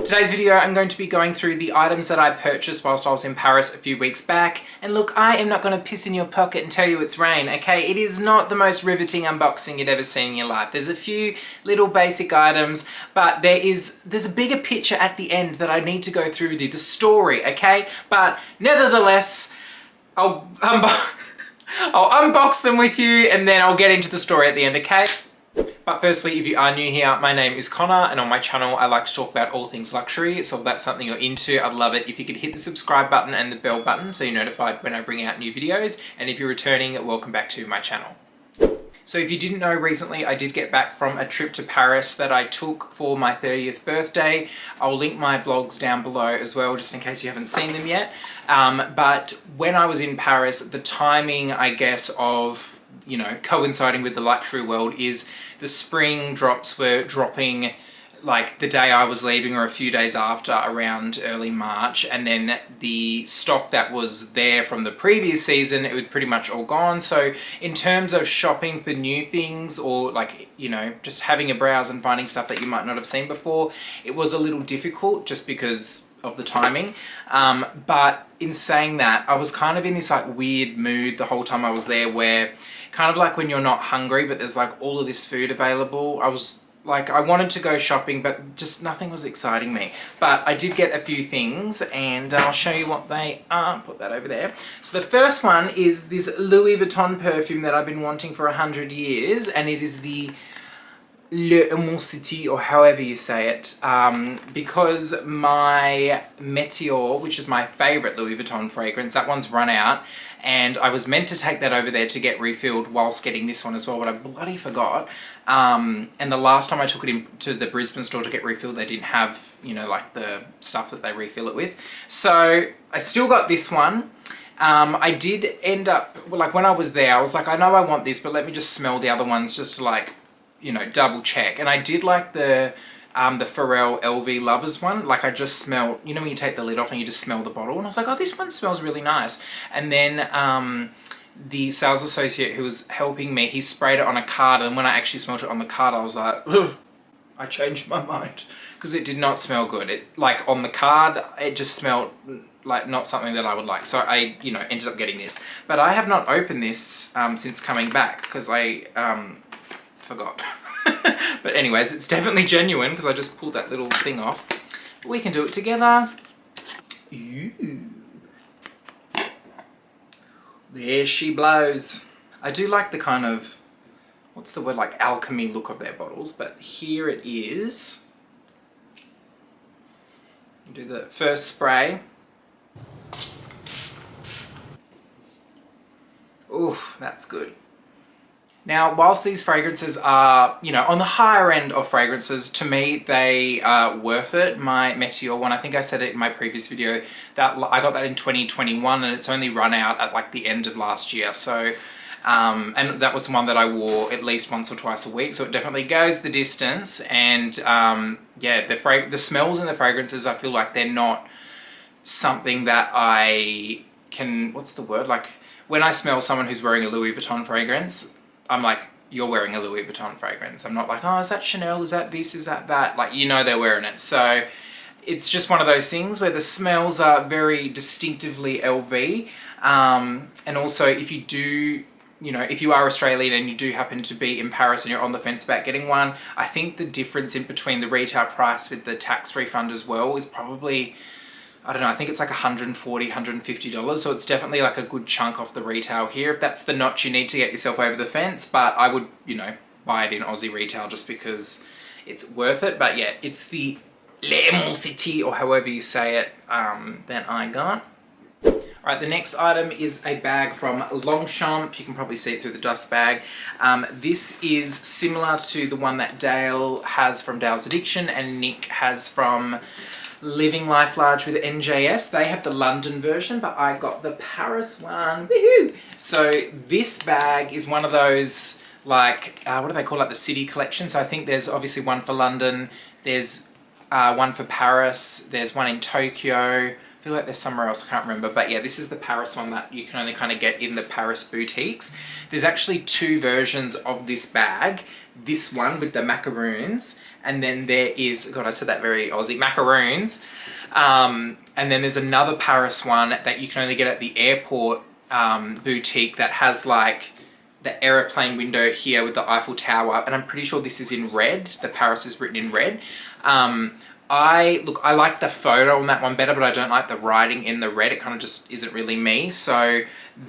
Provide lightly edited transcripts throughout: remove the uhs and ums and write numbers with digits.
Today's video, I'm going to be going through the items that I purchased whilst I was in Paris a few weeks back. And look, I am not going to piss in your pocket and tell you it's rain, okay? It is not the most riveting unboxing you'd ever seen in your life. There's a few little basic items, but there's a bigger picture at the end that I need to go through with you, the story, okay? But nevertheless, I'll unbox them with you and then I'll get into the story at the end, okay? But firstly, if you are new here, my name is Connor and on my channel I like to talk about all things luxury. So if that's something you're into, I'd love it if you could hit the subscribe button and the bell button so you're notified when I bring out new videos. And if you're returning, welcome back to my channel. So if you didn't know, recently I did get back from a trip to Paris that I took for my 30th birthday. I'll link my vlogs down below as well, just in case you haven't seen them yet. But when I was in Paris, the timing, I guess, of coinciding with the luxury world is the spring drops were dropping like the day I was leaving or a few days after, around early March, and then the stock that was there from the previous season, it was pretty much all gone. So in terms of shopping for new things or just having a browse and finding stuff that you might not have seen before, it was a little difficult just because of the timing. But in saying that, I was kind of in this like weird mood the whole time I was there, where kind of like when you're not hungry but there's like all of this food available, I was like, I wanted to go shopping but just nothing was exciting me. But I did get a few things and I'll show you what they are. Put that over there. So the first one is this Louis Vuitton perfume that I've been wanting for 100 years, and it is the L'immensité, or however you say it, because my Meteor, which is my favorite Louis Vuitton fragrance, that one's run out, and I was meant to take that over there to get refilled whilst getting this one as well, but I bloody forgot. And the last time I took it into the Brisbane store to get refilled, they didn't have, like the stuff that they refill it with. So I still got this one. I did end up, like when I was there, I was like, I know I want this, but let me just smell the other ones just to like, double check. And I did like the Pharrell LV Lovers one. Like I just smelled, when you take the lid off and you just smell the bottle, and I was like, oh, this one smells really nice. And then the sales associate who was helping me, he sprayed it on a card, and when I actually smelled it on the card, I was like, ugh, I changed my mind, because it did not smell good. It, like on the card, it just smelled like not something that I would like. So I, ended up getting this. But I have not opened this since coming back, because I forgot. But anyways, it's definitely genuine because I just pulled that little thing off. We can do it together. Ooh. There she blows. I do like the kind of, what's the word, like alchemy look of their bottles, but here it is. Do the first spray. Oof, that's good. Now, whilst these fragrances are, on the higher end of fragrances, to me, they are worth it. My Meteor one, I think I said it in my previous video, that I got that in 2021 and it's only run out at like the end of last year. So, and that was the one that I wore at least once or twice a week. So it definitely goes the distance. And yeah, the smells and the fragrances, I feel like they're not something that I can, what's the word? Like when I smell someone who's wearing a Louis Vuitton fragrance, I'm like, you're wearing a Louis Vuitton fragrance. I'm not like, oh, is that Chanel? Is that this? Is that that? Like, they're wearing it. So it's just one of those things where the smells are very distinctively LV. And also if you do, if you are Australian and you do happen to be in Paris and you're on the fence about getting one, I think the difference in between the retail price with the tax refund as well is probably, I don't know, I think it's like $140, $150. So it's definitely like a good chunk off the retail here, if that's the notch you need to get yourself over the fence. But I would, buy it in Aussie retail just because it's worth it. But yeah, it's the L'Immensité, or however you say it, that I got. Alright, the next item is a bag from Longchamp. You can probably see it through the dust bag. This is similar to the one that Dale has from Dale's Addiction and Nick has from Living Life Large with NJS. They have the London version, but I got the Paris one. Woohoo! So this bag is one of those, like, what do they call it? The city collection. So I think there's obviously one for London, there's one for Paris, there's one in Tokyo. I feel like there's somewhere else, I can't remember. But yeah, this is the Paris one that you can only kind of get in the Paris boutiques. There's actually two versions of this bag. this one with the macaroons, and then there is, God, I said that very Aussie, macaroons. And then there's another Paris one that you can only get at the airport boutique that has like the aeroplane window here with the Eiffel Tower, and I'm pretty sure this is in red. The Paris is written in red. I like the photo on that one better, but I don't like the writing in the red. It kind of just isn't really me. So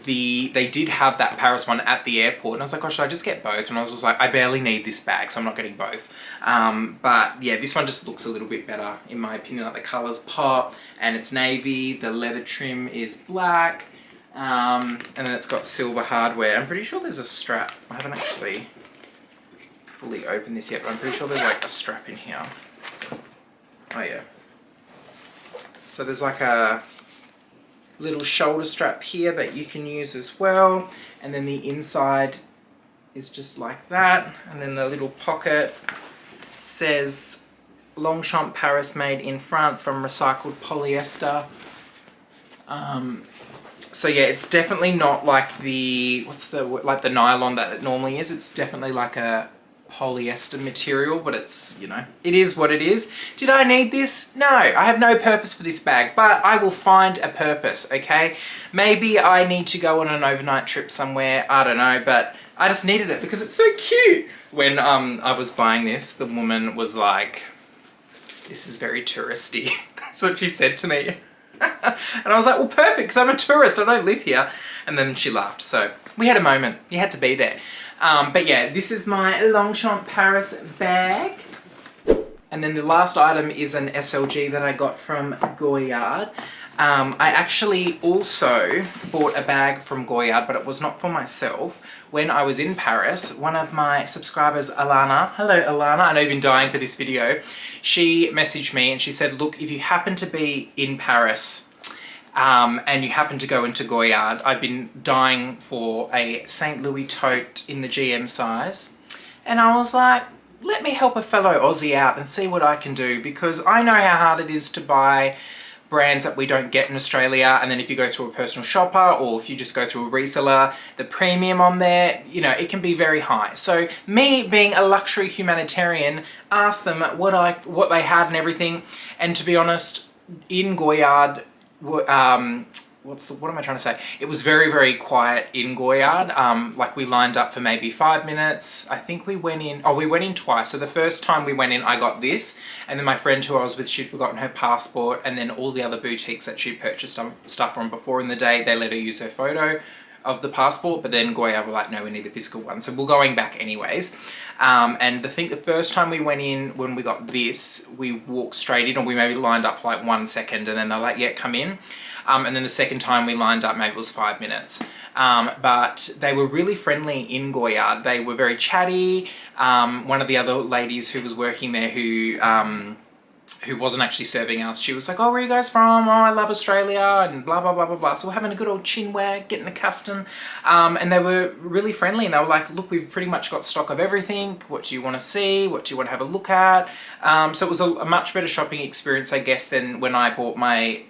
they did have that Paris one at the airport, and I was like, oh, should I just get both? And I was just like, I barely need this bag, so I'm not getting both. But yeah, this one just looks a little bit better in my opinion. Like the colors pop, and it's navy. The leather trim is black, and then it's got silver hardware. I'm pretty sure there's a strap. I haven't actually fully opened this yet, but I'm pretty sure there's like a strap in here. Oh yeah. So there's like a little shoulder strap here that you can use as well. And then the inside is just like that. And then the little pocket says Longchamp Paris, made in France from recycled polyester. So yeah, it's definitely not like the, like the nylon that it normally is. It's definitely like a polyester material, but it's, you know, it is what it is. Did I need this? No, I have no purpose for this bag, but I will find a purpose, okay? Maybe I need to go on an overnight trip somewhere, I don't know, but I just needed it because it's so cute. When I was buying this, the woman was like, this is very touristy. That's what she said to me. And I was like, well, perfect, because I'm a tourist, I don't live here. And then she laughed, so we had a moment. You had to be there. But yeah, this is my Longchamp Paris bag. And then the last item is an SLG that I got from Goyard. I actually also bought a bag from Goyard, but it was not for myself. When I was in Paris, one of my subscribers, Alana, hello Alana, I know you've been dying for this video, she messaged me and she said, look, if you happen to be in Paris, and you happen to go into Goyard, I've been dying for a St. Louis tote in the GM size. And I was like, let me help a fellow Aussie out and see what I can do, because I know how hard it is to buy brands that we don't get in Australia. And then if you go through a personal shopper, or if you just go through a reseller, the premium on there, you know, it can be very high. So me being a luxury humanitarian, asked them what they had and everything. And to be honest, in Goyard, what am I trying to say? It was very, very quiet in Goyard. Like we lined up for maybe 5 minutes. I think we went in twice. So the first time we went in, I got this. And then my friend who I was with, she'd forgotten her passport. And then all the other boutiques that she'd purchased stuff from before in the day, they let her use her photo of the passport. But then Goyard were like, no, we need the physical one. So we're going back anyways. And the first time we went in, when we got this, we walked straight in, or we maybe lined up for like 1 second, and then they're like, yeah, come in. And then the second time we lined up, maybe it was 5 minutes. But they were really friendly in Goyard. They were very chatty. One of the other ladies who was working there who wasn't actually serving us, she was like, oh, where are you guys from? Oh, I love Australia, and blah, blah, blah, blah, blah. So we're having a good old chin wag, getting accustomed. And they were really friendly, and they were like, look, we've pretty much got stock of everything. What do you want to see? What do you want to have a look at? So it was a much better shopping experience, I guess, than when I bought my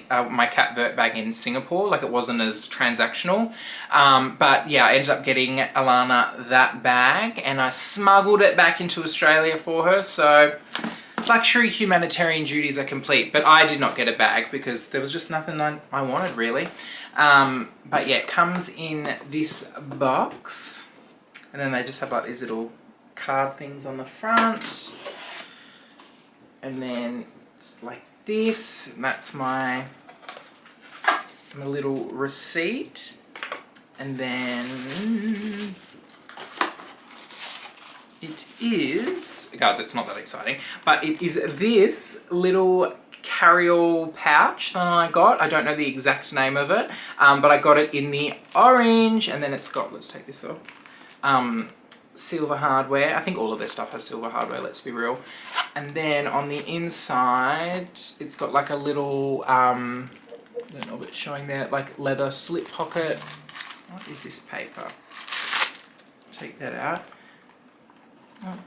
my Cat Vert bag in Singapore. Like, it wasn't as transactional. But yeah, I ended up getting Alana that bag, and I smuggled it back into Australia for her. So luxury humanitarian duties are complete, but I did not get a bag because there was just nothing I wanted, really. But yeah, it comes in this box, and then they just have like these little card things on the front, and then it's like this, and that's my little receipt. And then it is, guys, it's not that exciting, but it is this little carry-all pouch that I got. I don't know the exact name of it, but I got it in the orange, and then it's got, let's take this off, silver hardware. I think all of their stuff has silver hardware, let's be real. And then on the inside, it's got like a little, I don't know if it's showing there, like leather slip pocket. What is this paper? Take that out. Oh.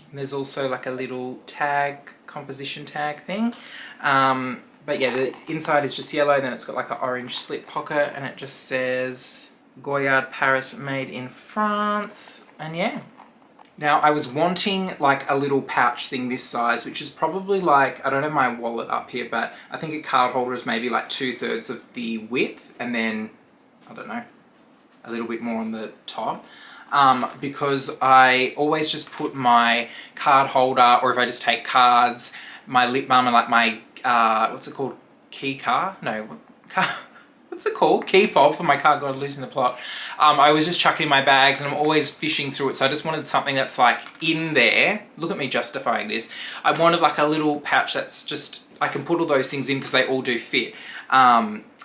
And there's also like a little tag, composition tag thing. But yeah, the inside is just yellow, then it's got like an orange slip pocket, and it just says Goyard Paris made in France, and yeah. Now I was wanting like a little pouch thing this size, which is probably like, I don't have my wallet up here, but I think a card holder is maybe like 2/3 of the width, and then, I don't know, a little bit more on the top. Because I always just put my card holder, or if I just take cards, my lip balm and like my, what's it called? Key car? No, car? What's it called? Key fob for my car. God, losing the plot. I was just chucking in my bags, and I'm always fishing through it. So I just wanted something that's like in there. Look at me justifying this. I wanted like a little pouch that's just, I can put all those things in because they all do fit.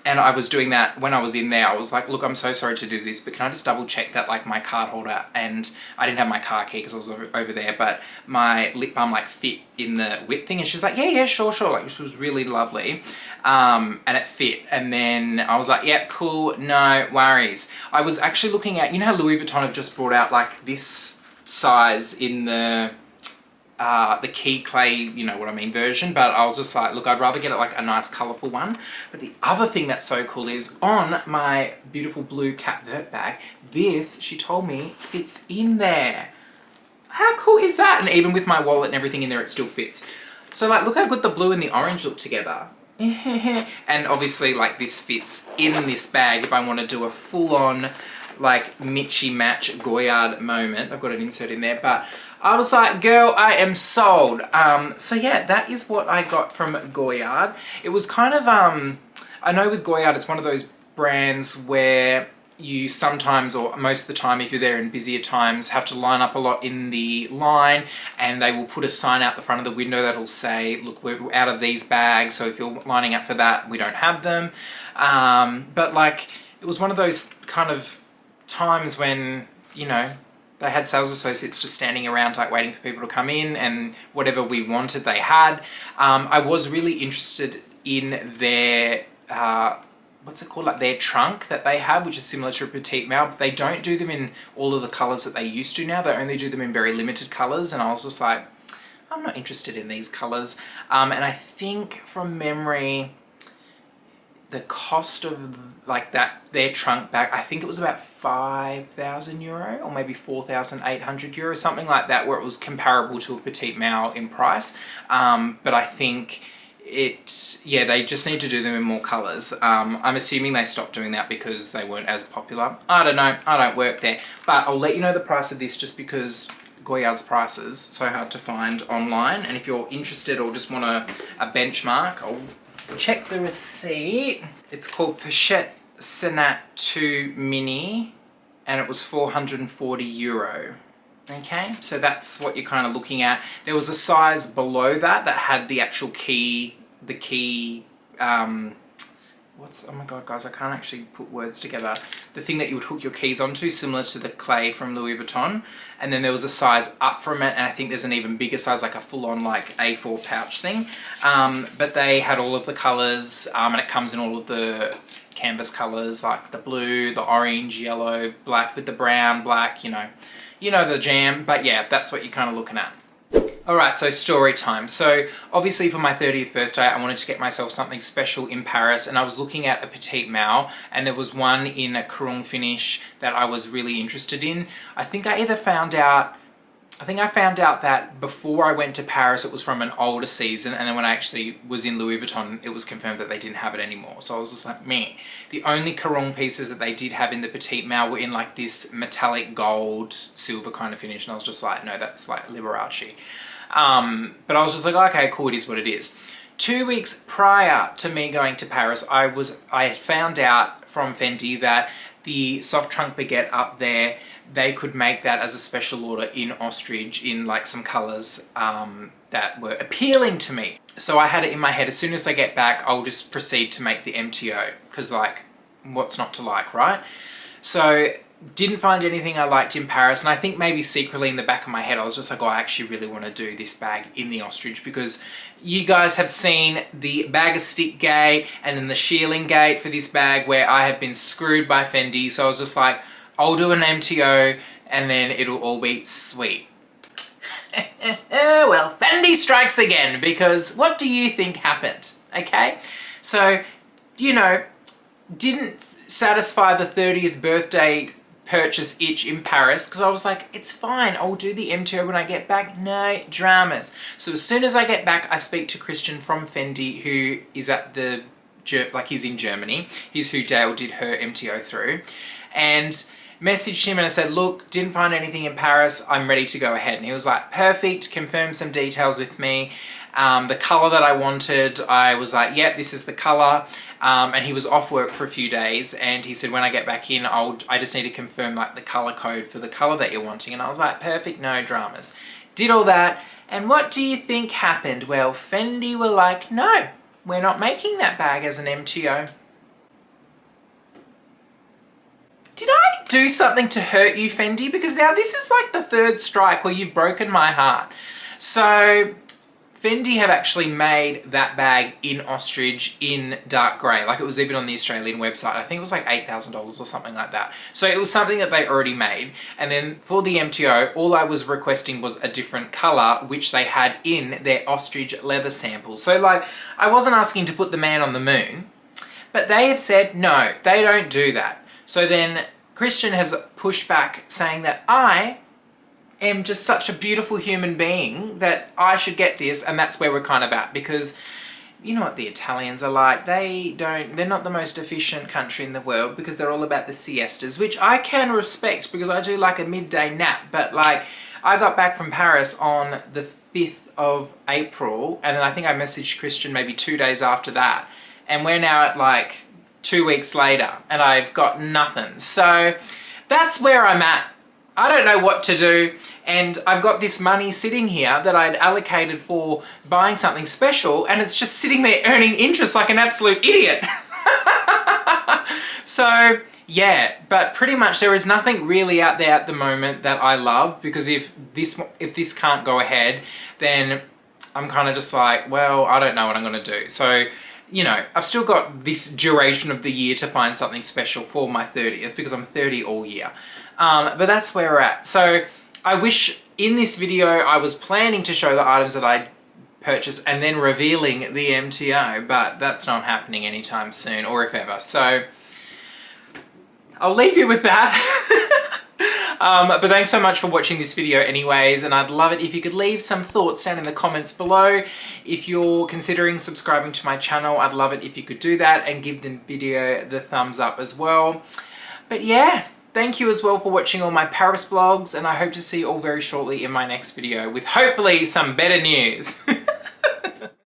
And I was doing that when I was in there. I was like, look, I'm so sorry to do this, but can I just double check that like my card holder, and I didn't have my car key because I was over there, but my lip balm like fit in the width thing. And she's like, yeah, sure. Like, she was really lovely. And it fit. And then I was like, yeah, cool, no worries. I was actually looking at, you know how Louis Vuitton have just brought out like this size in the key clay, you know what I mean, version, but I was just like, look, I'd rather get it like a nice colourful one. But the other thing that's so cool is on my beautiful blue Cat Vert bag, this, she told me, fits in there. How cool is that? And even with my wallet and everything in there, it still fits. So like, look how good the blue and the orange look together. And obviously like this fits in this bag if I want to do a full-on like Mitchy match Goyard moment. I've got an insert in there, but I was like, girl, I am sold. So yeah, that is what I got from Goyard. It was kind of, I know with Goyard, it's one of those brands where you sometimes, or most of the time, if you're there in busier times, have to line up a lot in the line, and they will put a sign out the front of the window that'll say, look, we're out of these bags, so if you're lining up for that, we don't have them. But like, it was one of those kind of times when, you know, they had sales associates just standing around like waiting for people to come in, and whatever we wanted they had. I was really interested in their, what's it called, like their trunk that they have, which is similar to a Petite Mail, but they don't do them in all of the colours that they used to now. They only do them in very limited colours, and I was just like, I'm not interested in these colours. And I think from memory, the cost of like their trunk bag, I think it was about €5,000 or maybe €4,800, something like that, where it was comparable to a Petite Mail in price. But I think yeah, they just need to do them in more colours. I'm assuming they stopped doing that because they weren't as popular. I don't know, I don't work there. But I'll let you know the price of this, just because Goyard's prices so hard to find online. And if you're interested or just want a benchmark, I'll check the receipt. It's called Pochette Senat 2 Mini, and it was €440. Okay, so that's what you're kind of looking at. There was a size below that had the actual key, oh my god guys, I can't actually put words together. The thing that you would hook your keys onto, similar to the clay from Louis Vuitton. And then there was a size up from it, and I think there's an even bigger size, like a full-on like A4 pouch thing. But they had all of the colours, and it comes in all of the canvas colours, like the blue, the orange, yellow, black with the brown, black, you know the jam. But yeah, that's what you're kind of looking at. Alright, so story time. So obviously for my 30th birthday, I wanted to get myself something special in Paris, and I was looking at a Petite Mail, and there was one in a Caron finish that I was really interested in. I think I found out that before I went to Paris, it was from an older season, and then when I actually was in Louis Vuitton, it was confirmed that they didn't have it anymore. So I was just like, meh. The only Caron pieces that they did have in the Petite Mail were in like this metallic gold, silver kind of finish, and I was just like, no, that's like Liberace. But I was just like, okay, cool, it is what it is. 2 weeks prior to me going to Paris, I found out from Fendi that the soft trunk baguette up there, they could make that as a special order in ostrich in like some colours that were appealing to me. So I had it in my head, as soon as I get back, I'll just proceed to make the MTO, because like, what's not to like, right? So didn't find anything I liked in Paris, and I think maybe secretly in the back of my head I was just like, oh, I actually really want to do this bag in the ostrich, because you guys have seen the bag of stick gate and then the shearling gate for this bag where I have been screwed by Fendi. So I was just like, I'll do an MTO and then it'll all be sweet. Well, Fendi strikes again, because what do you think happened? Okay, so, you know, didn't satisfy the 30th birthday purchase itch in Paris, because I was like, it's fine, I'll do the MTO when I get back. No dramas. So as soon as I get back, I speak to Christian from Fendi, who is at the, like, he's in Germany. He's who Dale did her MTO through. And messaged him and I said, look, didn't find anything in Paris, I'm ready to go ahead. And he was like, perfect, confirm some details with me. The colour that I wanted, I was like, yep, this is the colour. And he was off work for a few days, and he said, when I get back in, I just need to confirm like the colour code for the colour that you're wanting. And I was like, perfect, no dramas. Did all that, and what do you think happened? Well, Fendi were like, no, we're not making that bag as an MTO. Did I do something to hurt you, Fendi? Because now this is like the third strike where you've broken my heart. So Fendi have actually made that bag in ostrich in dark grey. Like, it was even on the Australian website. I think it was like $8,000 or something like that. So it was something that they already made. And then for the MTO, all I was requesting was a different colour, which they had in their ostrich leather sample. So like, I wasn't asking to put the man on the moon, but they have said, no, they don't do that. So then Christian has pushed back saying that I am just such a beautiful human being that I should get this, and that's where we're kind of at, because you know what the Italians are like. They're not the most efficient country in the world, because they're all about the siestas, which I can respect because I do like a midday nap. But like, I got back from Paris on the 5th of April, and then I think I messaged Christian maybe 2 days after that, and we're now at like 2 weeks later and I've got nothing. So that's where I'm at. I don't know what to do, and I've got this money sitting here that I'd allocated for buying something special, and it's just sitting there earning interest like an absolute idiot. So yeah, but pretty much there is nothing really out there at the moment that I love, because if this can't go ahead, then I'm kind of just like, well, I don't know what I'm going to do. So, you know, I've still got this duration of the year to find something special for my 30th, because I'm 30 all year. But that's where we're at. So I wish in this video I was planning to show the items that I purchased and then revealing the MTO, but that's not happening anytime soon, or if ever. So I'll leave you with that. But thanks so much for watching this video anyways, and I'd love it if you could leave some thoughts down in the comments below. If you're considering subscribing to my channel, I'd love it if you could do that and give the video the thumbs up as well. But yeah, thank you as well for watching all my Paris vlogs, and I hope to see you all very shortly in my next video with hopefully some better news.